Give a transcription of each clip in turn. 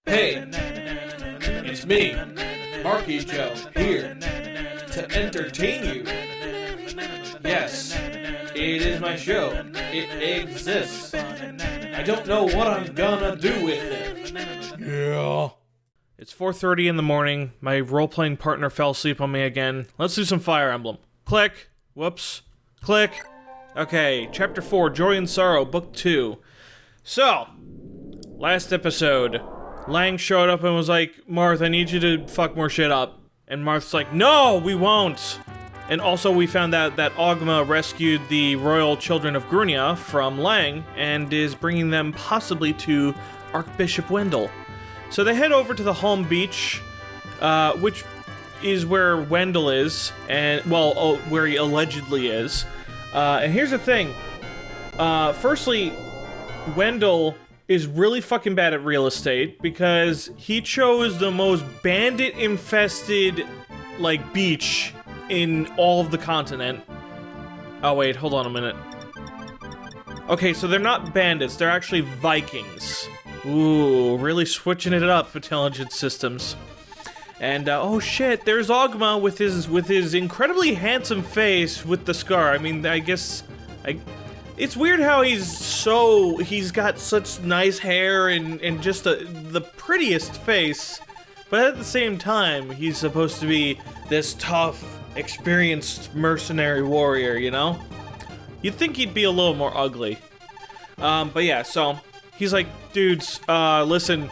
Hey, it's me, Marky Joe, here to entertain you. Yes, it is my show. It exists. I don't know what I'm gonna do with it. Yeah. It's 4:30 in the morning. My role-playing partner fell asleep on me again. Let's do some Fire Emblem. Click. Whoops. Click. Okay, Chapter 4, Joy and Sorrow, Book 2. So, last episode, Lang showed up and was like, Marth, I need you to fuck more shit up. And Marth's like, no, we won't. And also we found out that Ogma rescued the royal children of Grunia from Lang and is bringing them possibly to Archbishop Wendell. So they head over to the home beach, which is where Wendell is, and, well, where he allegedly is. And here's the thing. Firstly, Wendell is really fucking bad at real estate because he chose the most bandit-infested, like, beach in all of the continent. Oh, wait, hold on a minute. Okay, so they're not bandits, they're actually Vikings. Ooh, really switching it up, intelligence systems. And, oh shit, there's Ogma with his incredibly handsome face with the scar. I mean, I guess, it's weird how he's got such nice hair and just the prettiest face, but at the same time, he's supposed to be this tough, experienced mercenary warrior, you know? You'd think he'd be a little more ugly. But yeah, so, he's like, dudes, listen,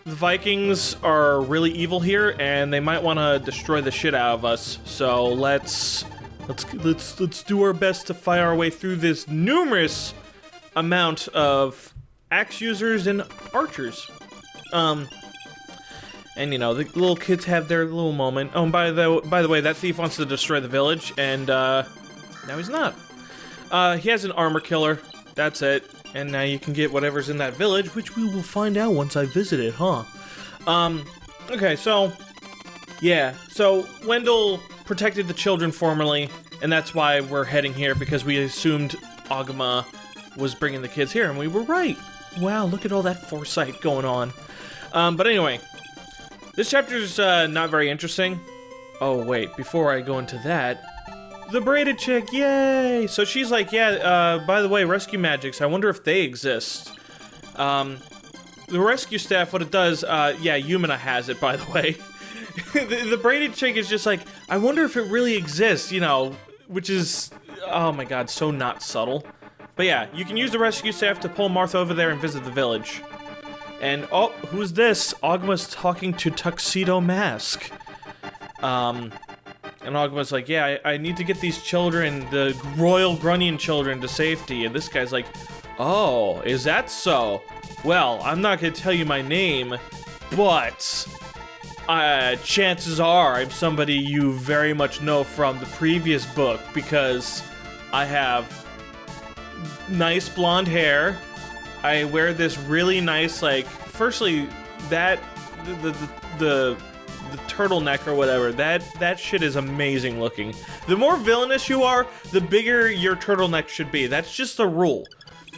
the Vikings are really evil here, and they might want to destroy the shit out of us, so let's do our best to fight our way through this numerous amount of axe users and archers. And you know, the little kids have their little moment. Oh, and by the way, that thief wants to destroy the village, and now he's not. He has an armor killer. That's it. And now you can get whatever's in that village, which we will find out once I visit it, huh? Okay, so yeah, so Wendell protected the children formerly, and that's why we're heading here, because we assumed Ogma was bringing the kids here, and we were right. Wow, look at all that foresight going on. But anyway, this chapter's not very interesting. Oh, wait, before I go into that, the braided chick, yay! So she's like, yeah, by the way, rescue magics, I wonder if they exist. The rescue staff, what it does, yeah, Yumina has it, by the way. the braided chick is just like, I wonder if it really exists, you know, which is, oh my god, so not subtle. But yeah, you can use the rescue staff to pull Martha over there and visit the village. And, oh, who's this? Ogma's talking to Tuxedo Mask. And Ogma's like, yeah, I need to get these children, the royal Grunion children, to safety. And this guy's like, oh, is that so? Well, I'm not gonna tell you my name, but chances are I'm somebody you very much know from the previous book, because I have nice blonde hair. I wear this really nice, like, firstly, that, the turtleneck or whatever, that shit is amazing looking. The more villainous you are, the bigger your turtleneck should be. That's just the rule.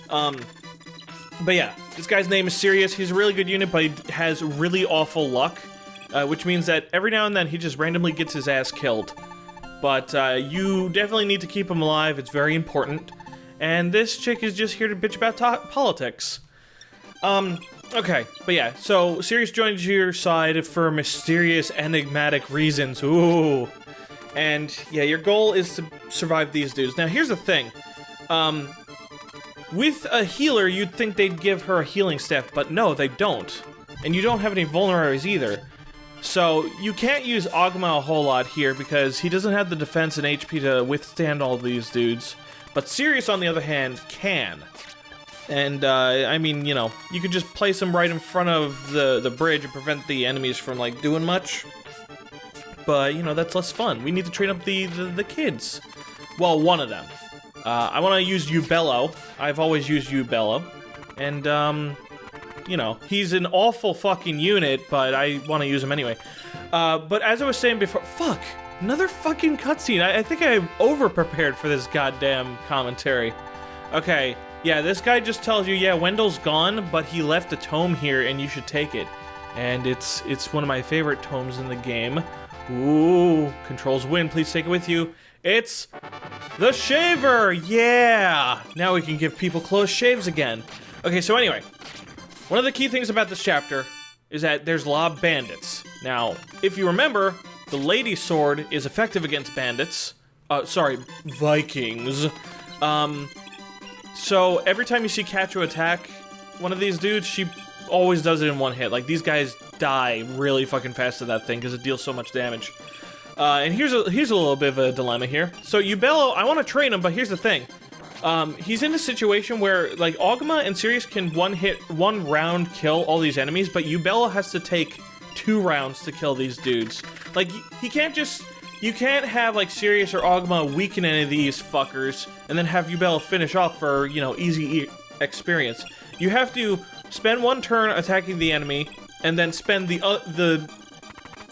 But yeah, this guy's name is Sirius. He's a really good unit, but he has really awful luck, which means that every now and then he just randomly gets his ass killed. But you definitely need to keep him alive. It's very important. And this chick is just here to bitch about politics. Okay, but yeah, so Sirius joins your side for mysterious, enigmatic reasons. Ooh. And yeah, your goal is to survive these dudes. Now, here's the thing. With a healer, you'd think they'd give her a healing staff, but no, they don't. And you don't have any vulneraries either. So, you can't use Ogma a whole lot here because he doesn't have the defense and HP to withstand all these dudes. But Sirius, on the other hand, can. And, I mean, you know, you could just place him right in front of the bridge and prevent the enemies from, like, doing much. But, you know, that's less fun. We need to train up the kids. Well, one of them. I want to use Ubello. I've always used Ubello. And, you know, he's an awful fucking unit, but I want to use him anyway. But as I was saying before, fuck! Another fucking cutscene. I think I over-prepared for this goddamn commentary. Okay, yeah, this guy just tells you, yeah, Wendell's gone, but he left a tome here and you should take it. and it's one of my favorite tomes in the game. Ooh, controls win. Please take it with you. It's the shaver. Yeah. Now we can give people close shaves again. Okay, so anyway, one of the key things about this chapter is that there's a lot of bandits. Now, if you remember, the lady sword is effective against bandits. Vikings. So every time you see Kacho attack one of these dudes, she always does it in one hit. Like, these guys die really fucking fast to that thing because it deals so much damage. And here's a little bit of a dilemma here. So Yubello, I want to train him, but here's the thing. He's in a situation where, like, Ogma and Sirius can one round kill all these enemies, but Yubello has to take 2 rounds to kill these dudes. Like, you can't have, like, Sirius or Ogma weaken any of these fuckers, and then have Yubello finish off for, you know, easy experience. You have to spend 1 turn attacking the enemy, and then spend the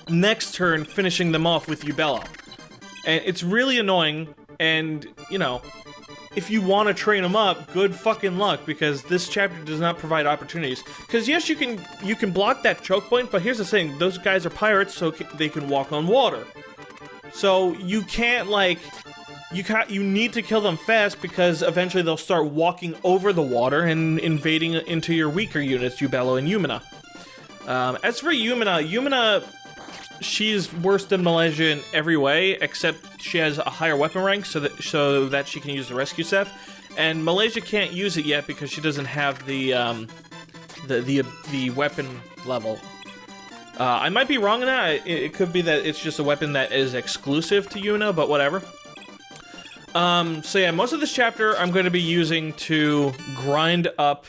next turn finishing them off with Yubello. And it's really annoying, and, you know, if you want to train them up, good fucking luck, because this chapter does not provide opportunities. Because yes, you can block that choke point, but here's the thing, those guys are pirates, so they can walk on water. So you can't, like, you need to kill them fast, because eventually they'll start walking over the water and invading into your weaker units, Yubello and Yumina. As for Yumina, she's worse than Malaysia in every way, except she has a higher weapon rank so that she can use the rescue staff. And Malaysia can't use it yet because she doesn't have the weapon level. I might be wrong in that. It could be that it's just a weapon that is exclusive to Yuna, but whatever. So yeah, most of this chapter I'm going to be using to grind up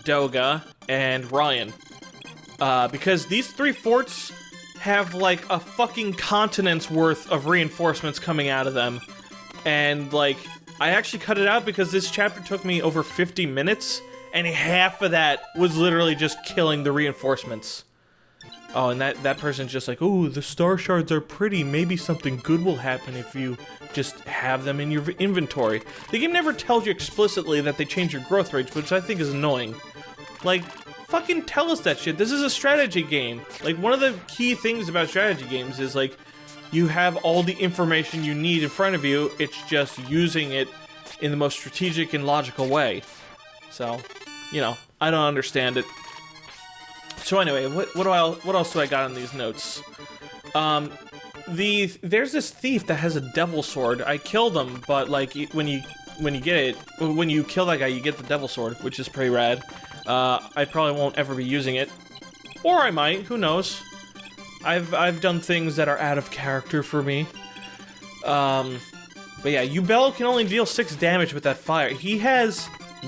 Doga and Ryan. Because these 3 forts have like a fucking continent's worth of reinforcements coming out of them. And like, I actually cut it out because this chapter took me over 50 minutes, and half of that was literally just killing the reinforcements. Oh, and that person's just like, oh, the star shards are pretty, maybe something good will happen if you just have them in your inventory. The game never tells you explicitly that they change your growth rates, which I think is annoying. Like, fucking tell us that shit. This is a strategy game. Like, one of the key things about strategy games is, like, you have all the information you need in front of you, it's just using it in the most strategic and logical way. So, you know, I don't understand it. So anyway, what else do I got on these notes? There's this thief that has a devil sword. I killed him, but like when you kill that guy, you get the devil sword, which is pretty rad. I probably won't ever be using it, or I might. Who knows? I've done things that are out of character for me. But yeah, Yubel can only deal 6 damage with that fire. He has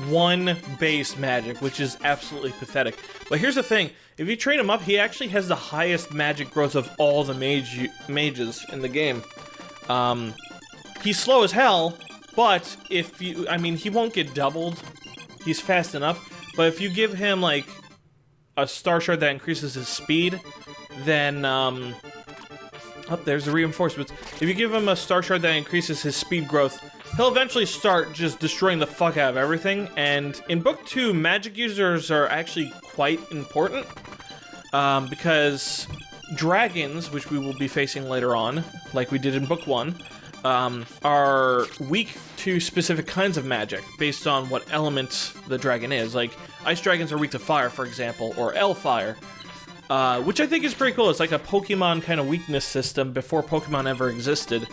1 base magic, which is absolutely pathetic. But here's the thing, if you train him up, he actually has the highest magic growth of all the mages in the game. He's slow as hell, but if you, I mean, he won't get doubled. He's fast enough, but if you give him, like, a star shard that increases his speed, then, oh, there's the reinforcements. If you give him a star shard that increases his speed growth, he'll eventually start just destroying the fuck out of everything. And in Book 2, magic users are actually quite important, because dragons, which we will be facing later on, like we did in Book 1, are weak to specific kinds of magic based on what element the dragon is. Like, ice dragons are weak to fire, for example, or fire. Which I think is pretty cool. It's like a Pokemon kind of weakness system before Pokemon ever existed.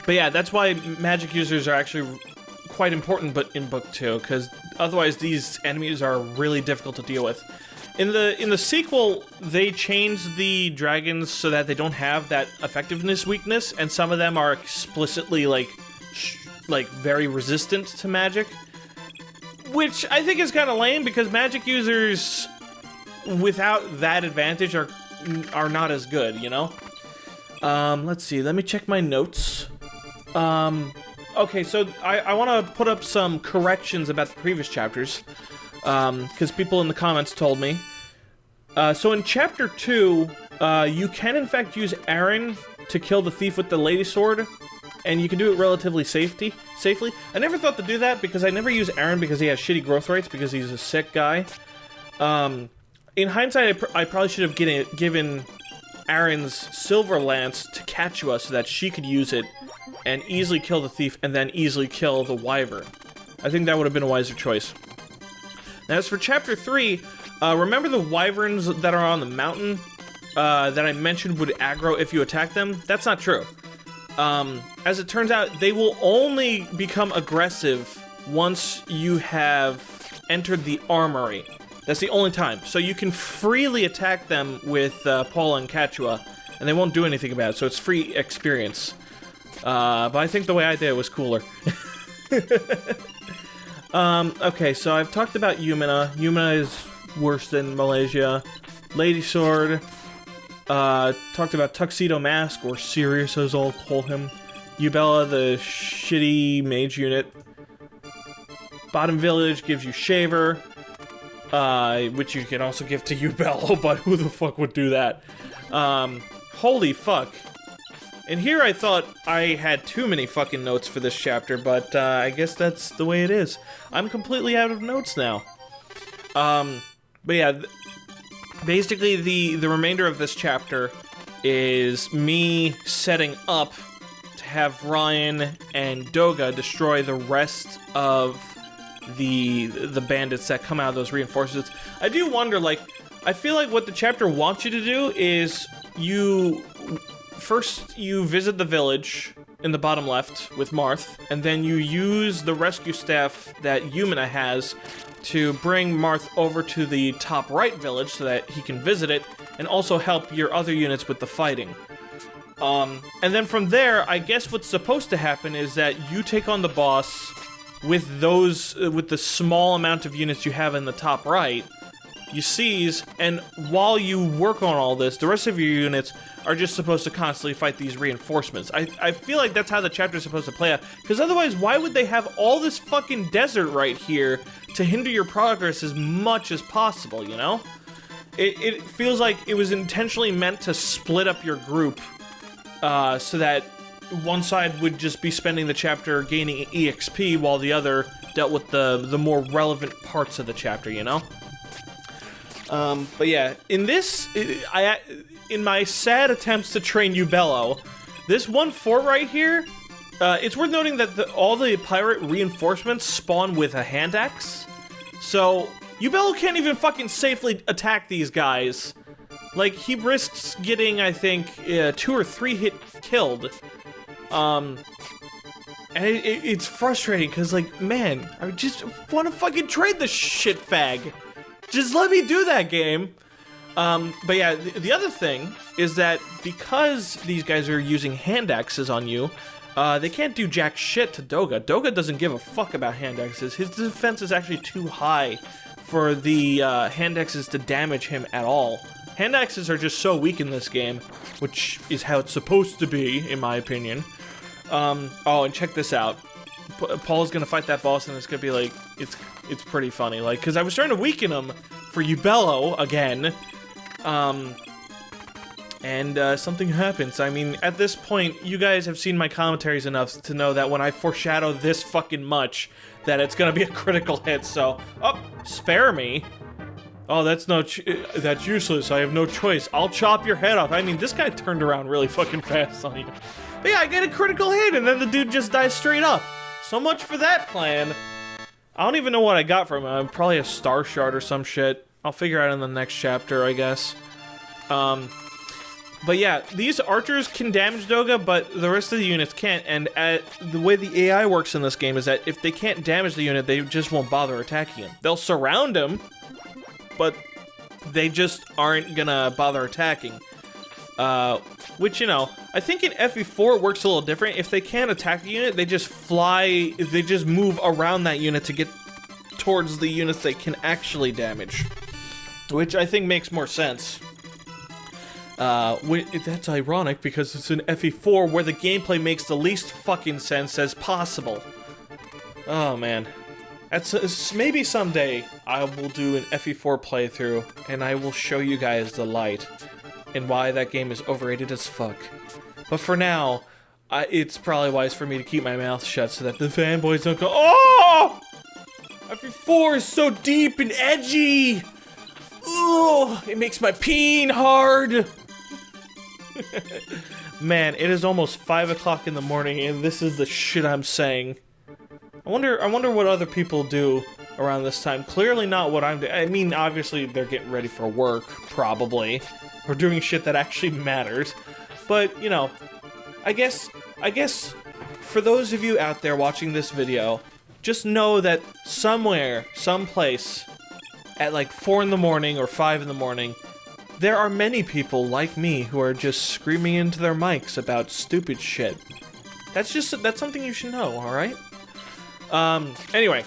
But yeah, that's why magic users are actually quite important but in Book 2, because otherwise these enemies are really difficult to deal with. In the sequel, they changed the dragons so that they don't have that effectiveness weakness, and some of them are explicitly like very resistant to magic. Which I think is kind of lame, because magic users without that advantage are not as good, you know? Let's see, let me check my notes. Okay, so I want to put up some corrections about the previous chapters, because people in the comments told me. So in Chapter 2, you can in fact use Aaron to kill the thief with the lady sword, and you can do it relatively safely. I never thought to do that, because I never use Aaron because he has shitty growth rates, because he's a sick guy. In hindsight, I probably should have given Aaron's silver lance to Quechua so that she could use it and easily kill the thief and then easily kill the wyvern. I think that would have been a wiser choice. Now, as for Chapter 3, remember the wyverns that are on the mountain that I mentioned would aggro if you attack them? That's not true. As it turns out, they will only become aggressive once you have entered the armory. That's the only time. So you can freely attack them with Paula and Quechua, and they won't do anything about it, so it's free experience. But I think the way I did it was cooler. Okay, so I've talked about Yumina. Yumina is worse than Malaysia. Lady Sword. Talked about Tuxedo Mask, or Sirius as I'll call him. Yubella, the shitty mage unit. Bottom Village gives you Shaver. Which you can also give to Yubella, but who the fuck would do that? Holy fuck. And here I thought I had too many fucking notes for this chapter, but I guess that's the way it is. I'm completely out of notes now. But yeah, basically the remainder of this chapter is me setting up to have Ryan and Doga destroy the rest of the bandits that come out of those reinforcements. I do wonder, like, I feel like what the chapter wants you to do is first you visit the village in the bottom left with Marth, and then you use the rescue staff that Yumina has to bring Marth over to the top right village so that he can visit it, and also help your other units with the fighting. And then from there, I guess what's supposed to happen is that you take on the boss with the small amount of units you have in the top right. You seize, and while you work on all this, the rest of your units are just supposed to constantly fight these reinforcements. I feel like that's how the chapter is supposed to play out, because otherwise, why would they have all this fucking desert right here to hinder your progress as much as possible, you know? It feels like it was intentionally meant to split up your group, so that one side would just be spending the chapter gaining EXP, while the other dealt with the more relevant parts of the chapter, you know? But yeah, in my sad attempts to train Yubello, this one fort right here, it's worth noting that all the pirate reinforcements spawn with a hand axe. So, Yubello can't even fucking safely attack these guys. Like, he risks getting, I think, 2 or 3 hit killed. And it's frustrating, because, like, man, I just want to fucking trade this shit fag. Just let me do that, game. But yeah, the other thing is that because these guys are using hand axes on you, they can't do jack shit to Doga. Doga doesn't give a fuck about hand axes. His defense is actually too high for the hand axes to damage him at all. Hand axes are just so weak in this game, which is how it's supposed to be, in my opinion. Oh, and check this out. Paul's gonna fight that boss, and it's gonna be like, it's pretty funny, like, because I was trying to weaken him for Yubello again, and something happens. I mean, at this point, you guys have seen my commentaries enough to know that when I foreshadow this fucking much, that it's gonna be a critical hit, so, oh, spare me. Oh, that's useless, I have no choice. I'll chop your head off. I mean, this guy turned around really fucking fast on you. But yeah, I get a critical hit, and then the dude just dies straight up. So much for that plan. I don't even know what I got from him. Probably a star shard or some shit. I'll figure out in the next chapter, I guess. But yeah, these archers can damage Doga, but the rest of the units can't. And the way the AI works in this game is that if they can't damage the unit, they just won't bother attacking him. They'll surround him, but they just aren't gonna bother attacking. Which, you know, I think in FE4 it works a little different. If they can't attack the unit, they just they just move around that unit to get towards the units they can actually damage. Which I think makes more sense. That's ironic because it's in FE4 where the gameplay makes the least fucking sense as possible. Oh man. Maybe someday I will do an FE4 playthrough and I will show you guys the light and why that game is overrated as fuck. But for now, it's probably wise for me to keep my mouth shut so that the fanboys don't go, "Oh! FE4 is so deep and edgy! Oh, it makes my peen hard. Man, it is almost 5 o'clock in the morning, and this is the shit I'm saying. I wonder what other people do around this time. Clearly not what I'm doing. I mean, obviously they're getting ready for work, probably, or doing shit that actually matters. But you know, I guess for those of you out there watching this video, just know that somewhere, someplace, at like 4 in the morning or 5 in the morning, there are many people like me who are just screaming into their mics about stupid shit. That's something you should know, alright? Anyway.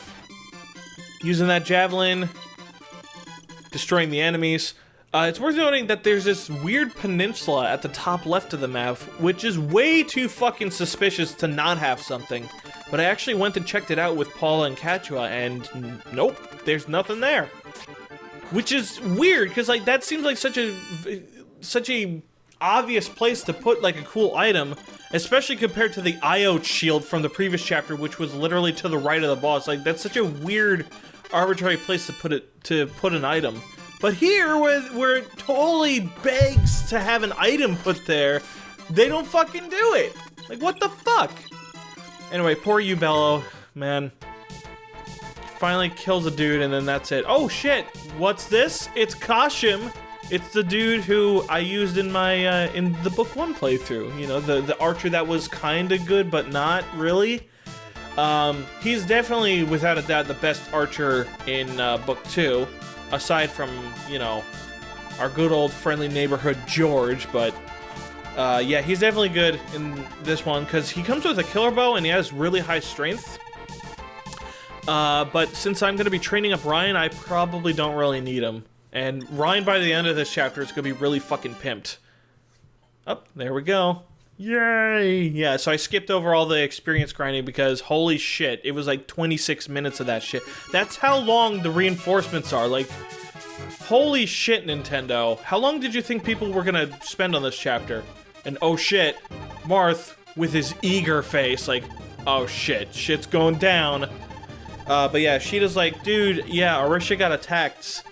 Using that javelin, destroying the enemies. It's worth noting that there's this weird peninsula at the top left of the map, which is way too fucking suspicious to not have something. But I actually went and checked it out with Paula and Katua, and nope, there's nothing there. Which is weird, because like that seems like such a obvious place to put like a cool item, especially compared to the IO shield from the previous chapter, which was literally to the right of the boss. Like that's such a weird, arbitrary place to put an item. But here, where it totally begs to have an item put there, they don't fucking do it. Like what the fuck? Anyway, poor Ubello, man. Finally kills a dude, and then that's it. Oh shit! What's this? It's Kashim. It's the dude who I used in my in the book 1 playthrough. You know, the archer that was kind of good, but not really. He's definitely, without a doubt, the best archer in book 2, aside from, you know, our good old friendly neighborhood George. But yeah, he's definitely good in this one because he comes with a killer bow and he has really high strength. But since I'm going to be training up Ryan, I probably don't really need him. And Ryan, by the end of this chapter, is going to be really fucking pimped. Oh, there we go. Yay! Yeah, so I skipped over all the experience grinding because, holy shit, it was like 26 minutes of that shit. That's how long the reinforcements are. Like, holy shit, Nintendo. How long did you think people were going to spend on this chapter? And oh shit, Marth, with his eager face, like, oh shit, shit's going down. But yeah, Sheeta's like, dude, yeah, Arisha got attacked.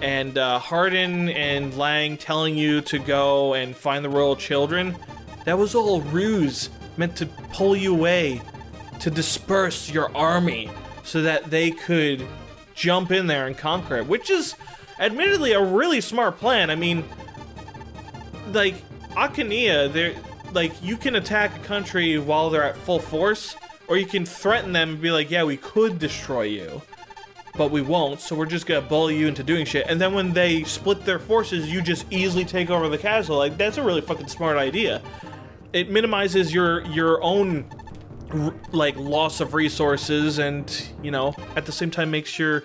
And Hardin and Lang telling you to go and find the royal children, that was all ruse, meant to pull you away, to disperse your army, so that they could jump in there and conquer it, which is admittedly a really smart plan. I mean, like, Akania, like, you can attack a country while they're at full force, or you can threaten them and be like, yeah, we could destroy you, but we won't, so we're just gonna bully you into doing shit. And then when they split their forces, you just easily take over the castle. Like, that's a really fucking smart idea. It minimizes your own, like, loss of resources, and, you know, at the same time makes your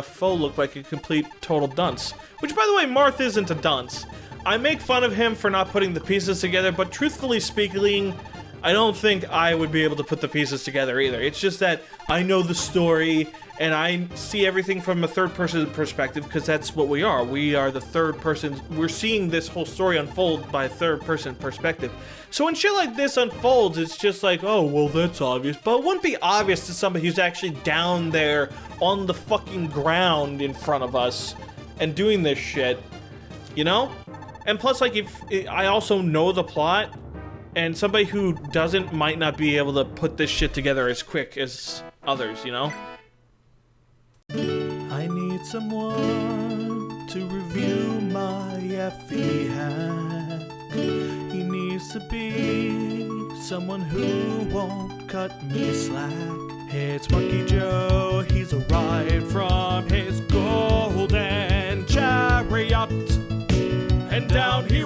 foe look like a complete total dunce. Which, by the way, Marth isn't a dunce. I make fun of him for not putting the pieces together, but truthfully speaking, I don't think I would be able to put the pieces together either. It's just that I know the story, and I see everything from a third-person perspective, because that's what we are. We are the third person. We're seeing this whole story unfold by a third-person perspective. So when shit like this unfolds, it's just like, oh, well, that's obvious. But it wouldn't be obvious to somebody who's actually down there on the fucking ground in front of us and doing this shit, you know? And plus, like, if I also know the plot, and somebody who doesn't might not be able to put this shit together as quick as others, you know? I need someone to review my FE hack. He needs to be someone who won't cut me slack. It's Monkey Joe, he's arrived from his golden chariot, and down he